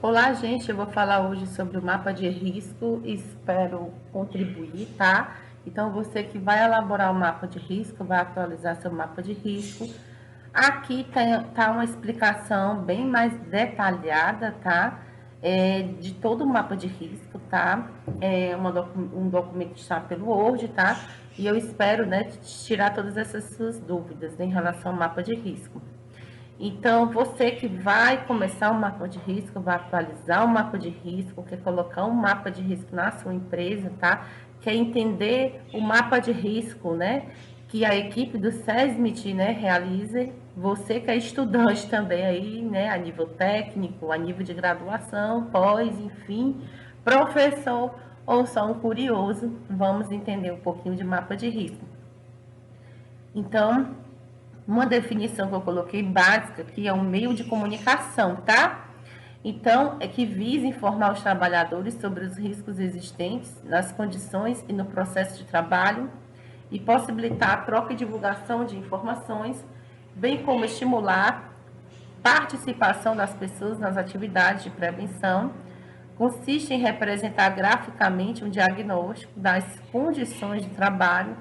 Olá, gente. Eu vou falar hoje sobre o mapa de risco e espero contribuir, tá? Então, você que vai elaborar o mapa de risco, vai atualizar seu mapa de risco. Aqui tá uma explicação bem mais detalhada, tá? De todo o mapa de risco, tá? Um documento que está pelo Word, tá? E eu espero, né, tirar todas essas suas dúvidas em relação ao mapa de risco. Então, você que vai começar um mapa de risco, vai atualizar um mapa de risco, quer colocar um mapa de risco na sua empresa, tá? Quer entender o mapa de risco, né? Que a equipe do SESMIT, né, realiza. Você que é estudante também aí, né, a nível técnico, a nível de graduação, pós, enfim, professor ou só um curioso, vamos entender um pouquinho de mapa de risco. Então, uma definição que eu coloquei básica, que é um meio de comunicação, tá? Então, é que visa informar os trabalhadores sobre os riscos existentes nas condições e no processo de trabalho e possibilitar a troca e divulgação de informações, bem como estimular participação das pessoas nas atividades de prevenção. Consiste em representar graficamente um diagnóstico das condições de trabalho,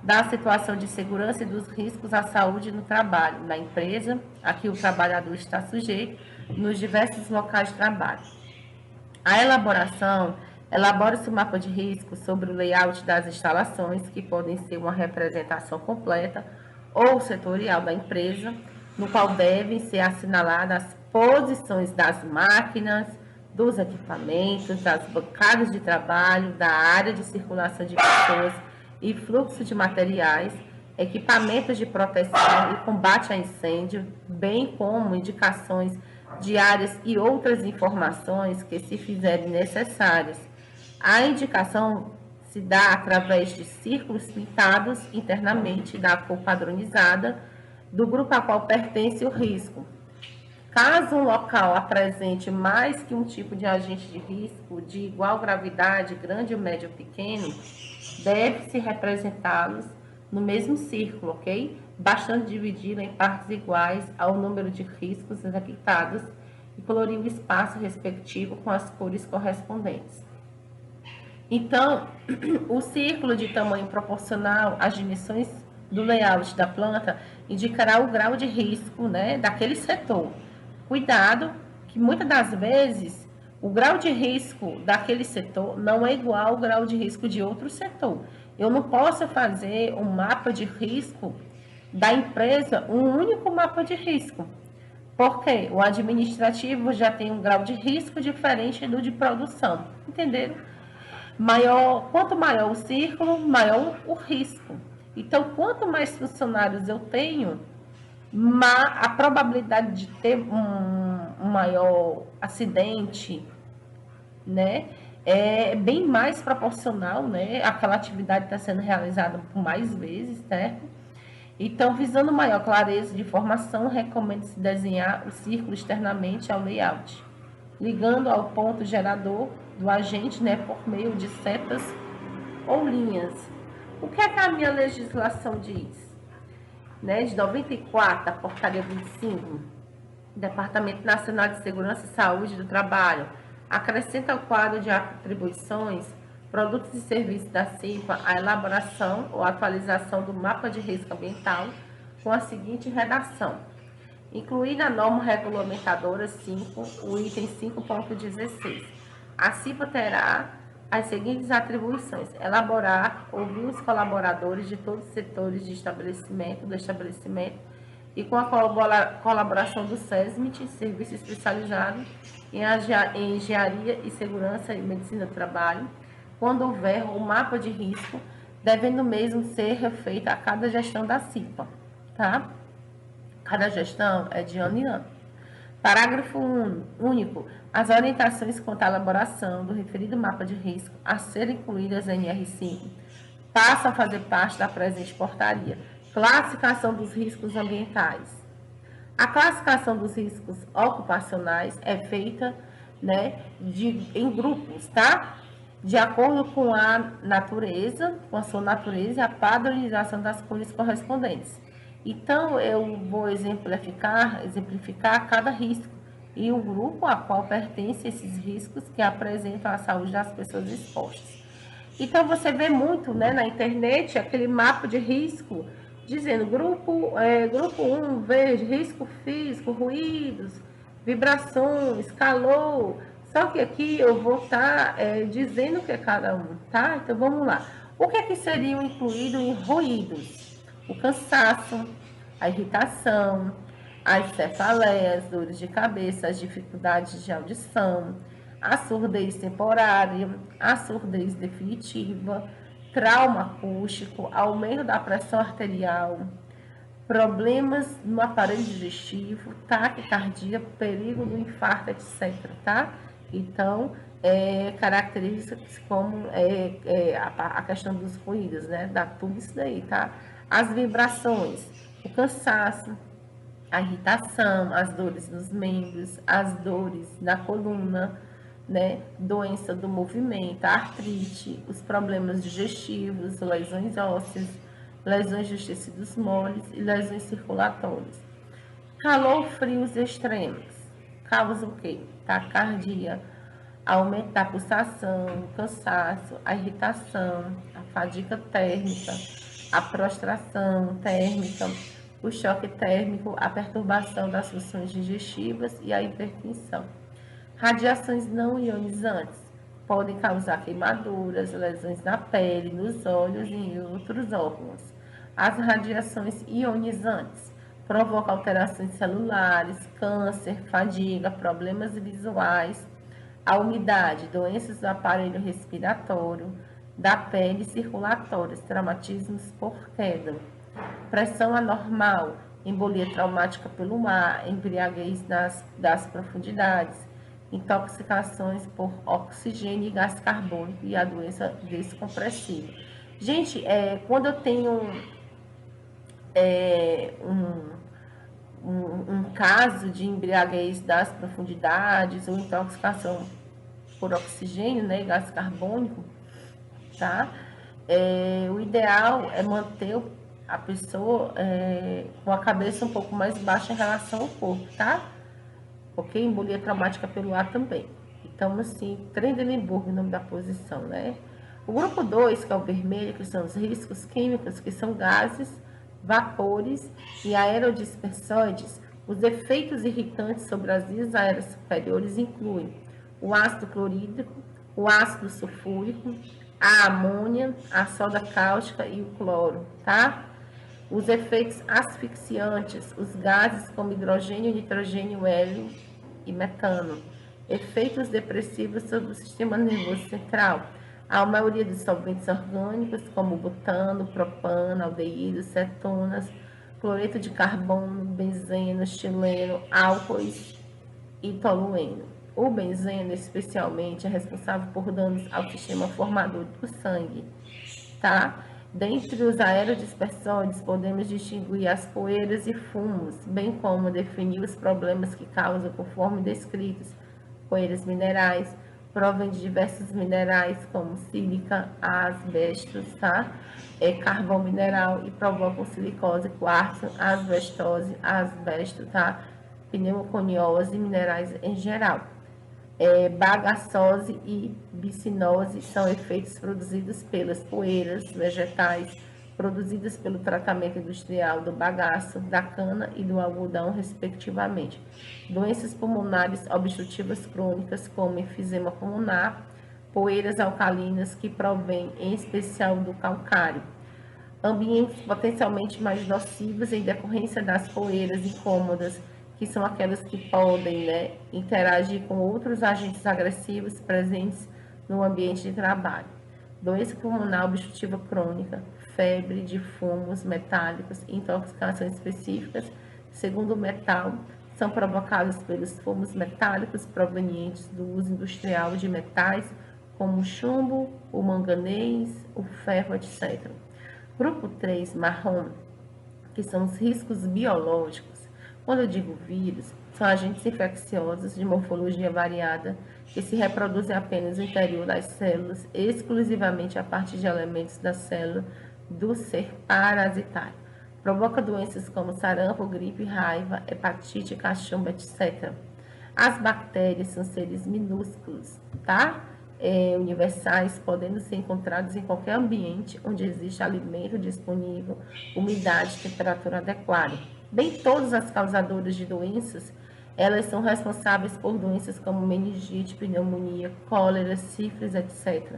da situação de segurança e dos riscos à saúde no trabalho, na empresa a que o trabalhador está sujeito, nos diversos locais de trabalho. A elabora-se um mapa de risco sobre o layout das instalações, que podem ser uma representação completa ou setorial da empresa, no qual devem ser assinaladas as posições das máquinas, dos equipamentos, das bancadas de trabalho, da área de circulação de pessoas e fluxo de materiais, equipamentos de proteção e combate a incêndio, bem como indicações de áreas e outras informações que se fizerem necessárias. A indicação se dá através de círculos pintados internamente da cor padronizada do grupo a qual pertence o risco. Caso um local apresente mais que um tipo de agente de risco de igual gravidade, grande, médio ou pequeno, deve-se representá-los no mesmo círculo, ok? Bastando dividi-lo em partes iguais ao número de riscos detectados e colorir o espaço respectivo com as cores correspondentes. Então, o círculo de tamanho proporcional às dimensões do layout da planta indicará o grau de risco, né, daquele setor. Cuidado, que muitas das vezes o grau de risco daquele setor não é igual ao grau de risco de outro setor. Eu não posso fazer um mapa de risco da empresa, um único mapa de risco, porque o administrativo já tem um grau de risco diferente do de produção, entenderam? Quanto maior o círculo, maior o risco. Então, quanto mais funcionários eu tenho, a probabilidade de ter um maior acidente, né, é bem mais proporcional, né? Aquela atividade está sendo realizada por mais vezes, certo? Então, visando maior clareza de informação, recomenda-se desenhar o círculo externamente ao layout, ligando ao ponto gerador do agente, né, por meio de setas ou linhas. O que é que a minha legislação diz? Né, de 94, a portaria 25, Departamento Nacional de Segurança e Saúde do Trabalho, acrescenta ao quadro de atribuições, produtos e serviços da CIPA, a elaboração ou atualização do mapa de risco ambiental com a seguinte redação: incluir na norma regulamentadora 5, o item 5.16. A CIPA terá as seguintes atribuições: elaborar, ouvir os colaboradores de todos os setores do estabelecimento e com a colaboração do SESMIT, Serviço Especializado em Engenharia e Segurança e Medicina do Trabalho, quando houver o mapa de risco, devendo mesmo ser feito a cada gestão da CIPA, tá? Cada gestão é de ano em ano. Parágrafo único. As orientações quanto à elaboração do referido mapa de risco a serem incluídas em NR5 passam a fazer parte da presente portaria. Classificação dos riscos ambientais. A classificação dos riscos ocupacionais é feita, né, em grupos, tá? De acordo com a natureza, com a sua natureza e a padronização das cores correspondentes. Então, eu vou exemplificar cada risco e o grupo a qual pertence esses riscos que apresentam a saúde das pessoas expostas. Então, você vê muito, né, na internet aquele mapa de risco dizendo grupo 1, verde, risco físico, ruídos, vibrações, calor. Só que aqui eu vou estar dizendo o que é cada um, tá? Então, vamos lá. O que é que seriam incluído em ruídos? O cansaço, a irritação, as cefaleias, dores de cabeça, as dificuldades de audição, a surdez temporária, a surdez definitiva, trauma acústico, aumento da pressão arterial, problemas no aparelho digestivo, taquicardia, perigo do infarto, etc. Tá? Então, características como a questão dos ruídos, né? Dá tudo isso daí, tá? As vibrações, o cansaço, a irritação, as dores nos membros, as dores na coluna, né? Doença do movimento, a artrite, os problemas digestivos, lesões ósseas, lesões dos tecidos moles e lesões circulatórias. Calor, frios extremos. Causa o quê? Taquicardia, aumento da pulsação, cansaço, a irritação, a fadiga térmica, a prostração térmica, o choque térmico, a perturbação das funções digestivas e a hipertensão. Radiações não ionizantes podem causar queimaduras, lesões na pele, nos olhos e em outros órgãos. As radiações ionizantes provocam alterações celulares, câncer, fadiga, problemas visuais, a umidade, doenças do aparelho respiratório, da pele e circulatórias, traumatismos por queda, pressão anormal, embolia traumática pelo ar, embriaguez das profundidades, intoxicações por oxigênio e gás carbônico e a doença descompressiva. Gente, quando eu tenho um caso de embriaguez das profundidades ou intoxicação por oxigênio, né, gás carbônico, tá? O ideal é manter a pessoa com a cabeça um pouco mais baixa em relação ao corpo, tá? Ok? Embolia traumática pelo ar também. Então, assim, Trendelenburg, o nome da posição, né? O grupo 2, que é o vermelho, que são os riscos químicos, que são gases, vapores e aerodispersóides. Os efeitos irritantes sobre as vias aéreas superiores incluem o ácido clorídrico, o ácido sulfúrico, a amônia, a soda cáustica e o cloro, tá? Os efeitos asfixiantes, os gases como hidrogênio, nitrogênio, hélio e metano. Efeitos depressivos sobre o sistema nervoso central. A maioria dos solventes orgânicos, como butano, propano, aldeídos, cetonas, cloreto de carbono, benzeno, estileno, álcoois e tolueno. O benzeno, especialmente, é responsável por danos ao sistema formador do sangue, tá? Dentre os aerodispersóides, podemos distinguir as poeiras e fumos, bem como definir os problemas que causam, conforme descritos. Poeiras minerais, provém de diversos minerais, como sílica, asbestos, tá? Carvão mineral e provocam silicose, quartzo, asbestose, asbesto, tá? Pneumoconiose e minerais em geral. Bagaçose e bicinose são efeitos produzidos pelas poeiras vegetais produzidas pelo tratamento industrial do bagaço, da cana e do algodão, respectivamente. Doenças pulmonares obstrutivas crônicas, como enfisema pulmonar, poeiras alcalinas que provêm em especial do calcário. Ambientes potencialmente mais nocivos em decorrência das poeiras incômodas, que são aquelas que podem, né, interagir com outros agentes agressivos presentes no ambiente de trabalho. Doença pulmonar obstrutiva crônica, febre de fumos metálicos, intoxicações específicas, segundo o metal, são provocadas pelos fumos metálicos provenientes do uso industrial de metais como o chumbo, o manganês, o ferro, etc. Grupo 3, marrom, que são os riscos biológicos. Quando eu digo vírus, são agentes infecciosos de morfologia variada que se reproduzem apenas no interior das células, exclusivamente a partir de elementos da célula do ser parasitário. Provoca doenças como sarampo, gripe, raiva, hepatite, cachumba, etc. As bactérias são seres minúsculos, tá? Universais, podendo ser encontrados em qualquer ambiente onde existe alimento disponível, umidade, temperatura adequada. Bem, todas as causadoras de doenças, elas são responsáveis por doenças como meningite, pneumonia, cólera, sífilis, etc.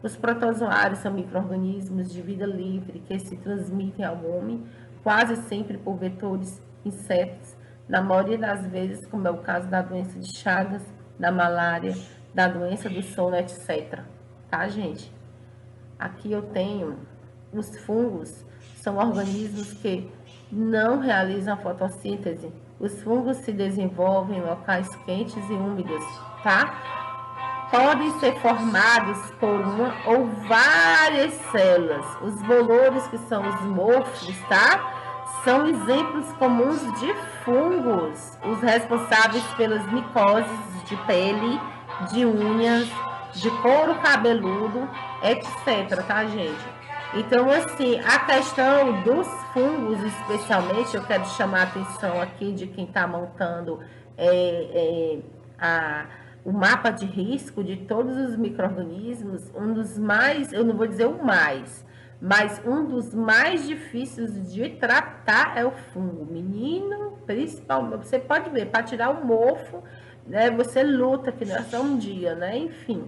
Os protozoários são micro-organismos de vida livre que se transmitem ao homem, quase sempre por vetores insetos, na maioria das vezes, como é o caso da doença de Chagas, da malária, da doença do sono, etc. Tá, gente? Aqui eu tenho os fungos, são organismos que não realizam fotossíntese. Os fungos se desenvolvem em locais quentes e úmidos, tá? Podem ser formados por uma ou várias células. Os bolores, que são os mofos, tá? São exemplos comuns de fungos, os responsáveis pelas micoses de pele, de unhas, de couro cabeludo, etc, tá, gente? Então, assim, a questão dos fungos, especialmente, eu quero chamar a atenção aqui de quem está montando o mapa de risco de todos os micro-organismos, um dos mais, eu não vou dizer o mais, mas um dos mais difíceis de tratar é o fungo. Menino, principalmente, você pode ver, para tirar o mofo, né, você luta, que não é só um dia, né? Enfim.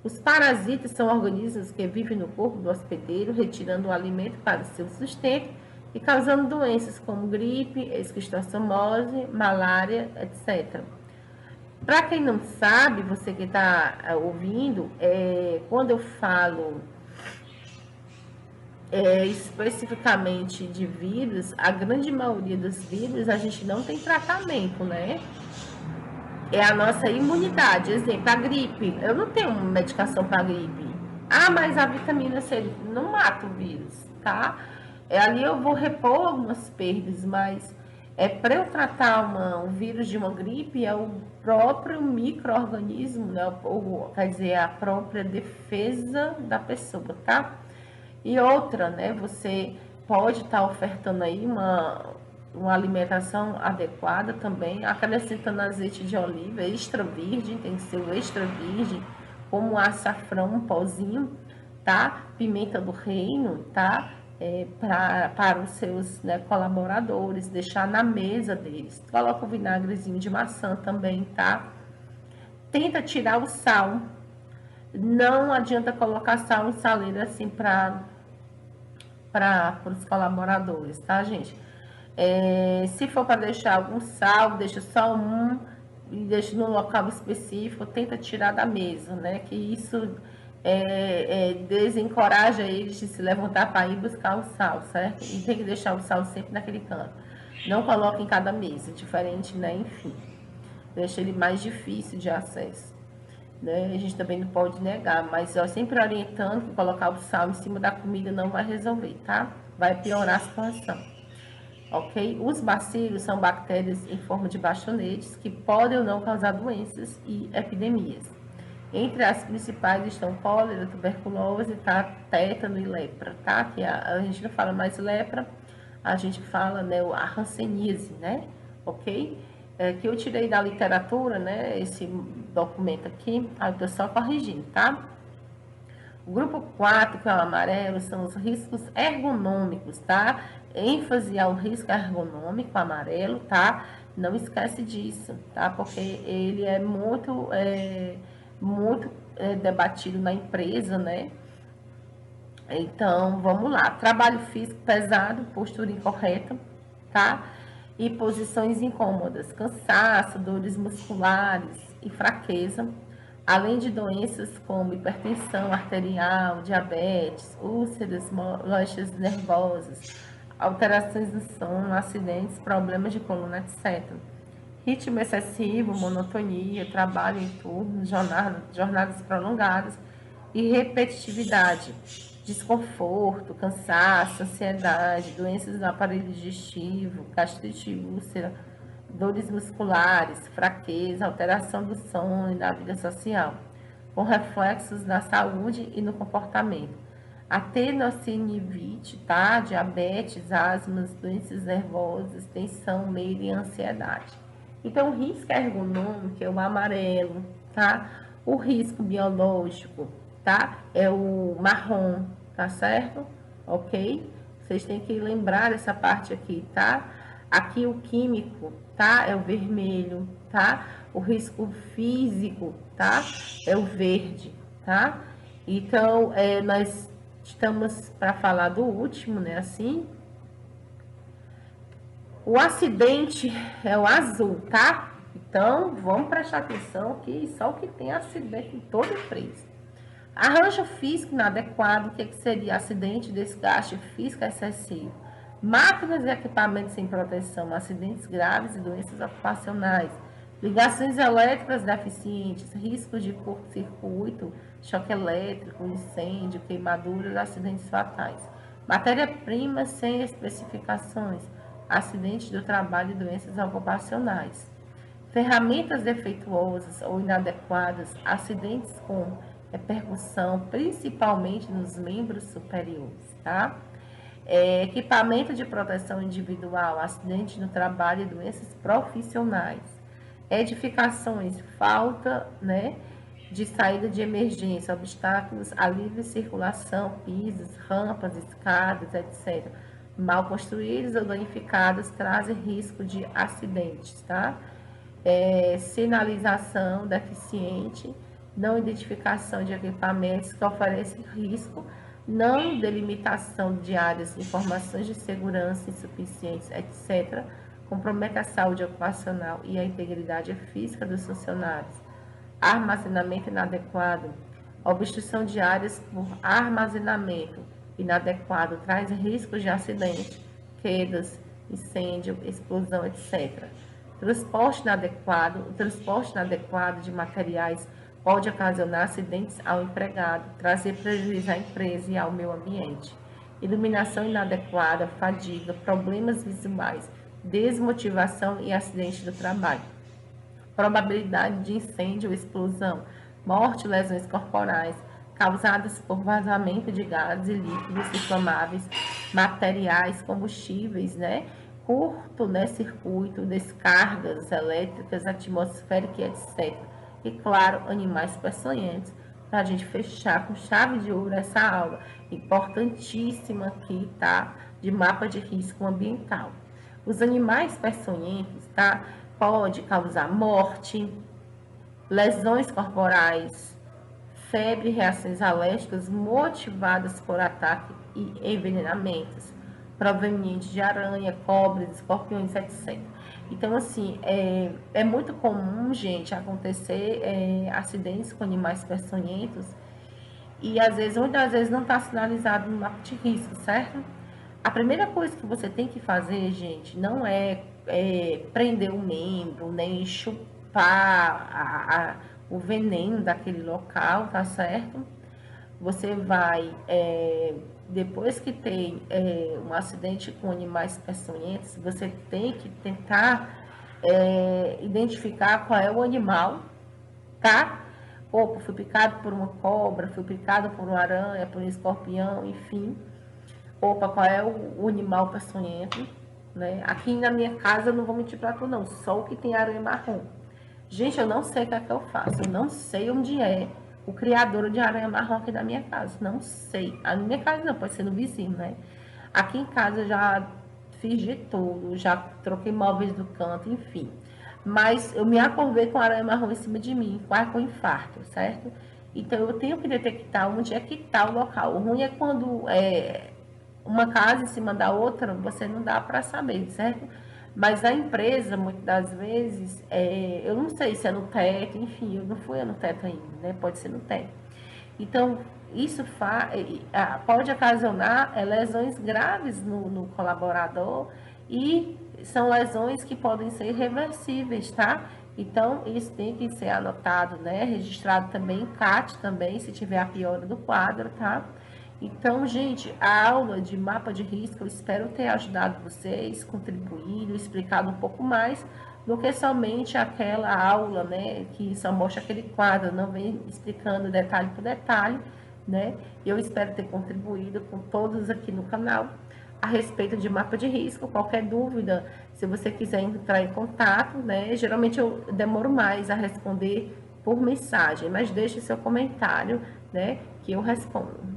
Os parasitas são organismos que vivem no corpo do hospedeiro, retirando o alimento para o seu sustento e causando doenças como gripe, esquistossomose, malária, etc. Para quem não sabe, você que está ouvindo, quando eu falo especificamente de vírus, a grande maioria dos vírus a gente não tem tratamento, né? É a nossa imunidade. Exemplo, a gripe. Eu não tenho medicação para gripe. Ah, mas a vitamina C não mata o vírus, tá? Ali eu vou repor algumas perdas, mas para eu tratar um vírus de uma gripe, é o próprio micro-organismo, né? Quer dizer, a própria defesa da pessoa, tá? E outra, né? Você pode estar ofertando aí uma alimentação adequada também, acrescentando azeite de oliva extra virgem, tem que ser o extra virgem, como açafrão, um pozinho, tá? Pimenta do reino, tá? Para os seus, né, colaboradores, deixar na mesa deles. Coloca o vinagrezinho de maçã também, tá? Tenta tirar o sal. Não adianta colocar sal em saleira assim para os colaboradores, tá, gente? Se for para deixar algum sal, deixa só um e deixa num local específico, tenta tirar da mesa, né? Que isso desencoraja eles de se levantar para ir buscar o sal, certo? E tem que deixar o sal sempre naquele canto. Não coloca em cada mesa, diferente, né? Enfim, deixa ele mais difícil de acesso. Né? A gente também não pode negar, mas eu sempre orientando que colocar o sal em cima da comida não vai resolver, tá? Vai piorar a situação. Ok? Os bacilos são bactérias em forma de bastonetes que podem ou não causar doenças e epidemias. Entre as principais estão cólera, tuberculose, tá? Tétano e lepra, tá? Que a gente não fala mais lepra, a gente fala, né, a hanseníase, né? Ok? Que eu tirei da literatura, né? Esse documento aqui, eu tô só corrigindo, tá? O grupo 4, que é o amarelo, são os riscos ergonômicos, tá? ênfase ao risco ergonômico amarelo, tá? Não esquece disso, tá? Porque ele é muito debatido na empresa, né? Então, vamos lá. Trabalho físico pesado, postura incorreta, tá? E posições incômodas, cansaço, dores musculares e fraqueza, além de doenças como hipertensão arterial, diabetes, úlceras, molestias nervosas, alterações do sono, acidentes, problemas de coluna, etc. Ritmo excessivo, monotonia, trabalho em turnos, jornadas prolongadas e repetitividade, desconforto, cansaço, ansiedade, doenças do aparelho digestivo, gastrite, úlcera, dores musculares, fraqueza, alteração do sono e da vida social, com reflexos na saúde e no comportamento. A tenocinivite, tá? Diabetes, asmas, doenças nervosas, tensão, medo e ansiedade. Então, o risco ergonômico é o amarelo, tá? O risco biológico, tá? É o marrom, tá certo? Ok? Vocês têm que lembrar dessa parte aqui, tá? Aqui o químico, tá? É o vermelho, tá? O risco físico, tá? É o verde, tá? Então, nós estamos para falar do último, né? Assim, o acidente é o azul, tá? Então, vamos prestar atenção que só o que tem acidente em todo empresa. Arranjo físico inadequado, o que seria acidente, desgaste físico excessivo. Máquinas e equipamentos sem proteção, acidentes graves e doenças ocupacionais. Ligações elétricas deficientes, riscos de curto-circuito, choque elétrico, incêndio, queimaduras, acidentes fatais. Matéria-prima sem especificações, acidentes do trabalho e doenças ocupacionais. Ferramentas defeituosas ou inadequadas, acidentes com repercussão, principalmente nos membros superiores, tá? Equipamento de proteção individual, acidente no trabalho e doenças profissionais. Edificações, falta, né, de saída de emergência, obstáculos à livre circulação, pisos, rampas, escadas, etc. Mal construídos ou danificados trazem risco de acidentes, tá? Sinalização deficiente, não identificação de equipamentos que oferecem risco, não delimitação de áreas, informações de segurança insuficientes, etc., compromete a saúde ocupacional e a integridade física dos funcionários. Armazenamento inadequado, obstrução de áreas por armazenamento inadequado traz riscos de acidente, quedas, incêndio, explosão, etc. Transporte inadequado, o transporte inadequado de materiais pode ocasionar acidentes ao empregado, trazer prejuízo à empresa e ao meio ambiente. Iluminação inadequada, fadiga, problemas visuais, desmotivação e acidente do trabalho. Probabilidade de incêndio ou explosão, morte e lesões corporais causadas por vazamento de gases e líquidos inflamáveis, materiais, combustíveis, né? Curto, né, circuito, descargas elétricas, atmosféricas, etc. E, claro, animais peçonhentos, para a gente fechar com chave de ouro essa aula importantíssima aqui, tá? De mapa de risco ambiental. Os animais peçonhentos, tá? Pode causar morte, lesões corporais, febre e reações alérgicas motivadas por ataque e envenenamentos, provenientes de aranha, cobras, escorpiões, etc. Então, assim, é muito comum, gente, acontecer acidentes com animais peçonhentos e, às vezes, muitas vezes não está sinalizado no mapa de risco, certo? A primeira coisa que você tem que fazer, gente, não é prender o membro, nem chupar o veneno daquele local, tá certo? Você vai, depois que tem um acidente com animais peçonhentos, você tem que tentar identificar qual é o animal, tá? Opa, fui picado por uma cobra, fui picado por uma aranha, por um escorpião, enfim. Opa, qual é o animal peçonhento, né? Aqui na minha casa, eu não vou mentir pra tu não, só o que tem aranha marrom. Gente, eu não sei o que é que eu faço, eu não sei onde é o criador de aranha marrom aqui na minha casa, não sei. A minha casa não, pode ser no vizinho, né? Aqui em casa eu já fiz de tudo, já troquei móveis do canto, enfim. Mas eu me acordei com a aranha marrom em cima de mim, quase com infarto, certo? Então eu tenho que detectar onde é que está o local. O ruim é quando uma casa em cima da outra, você não dá para saber, certo? Mas a empresa, muitas das vezes, eu não sei se é no teto, enfim, eu não fui no teto ainda, né? Pode ser no teto. Então, isso pode ocasionar lesões graves no colaborador e são lesões que podem ser reversíveis, tá? Então, isso tem que ser anotado, né? Registrado também em CAT também, se tiver a piora do quadro, tá? Então, gente, a aula de mapa de risco, eu espero ter ajudado vocês, contribuído, explicado um pouco mais do que somente aquela aula, né, que só mostra aquele quadro, não vem explicando detalhe por detalhe, né? Eu espero ter contribuído com todos aqui no canal a respeito de mapa de risco. Qualquer dúvida, se você quiser entrar em contato, né? Geralmente eu demoro mais a responder por mensagem, mas deixe seu comentário, né? Que eu respondo.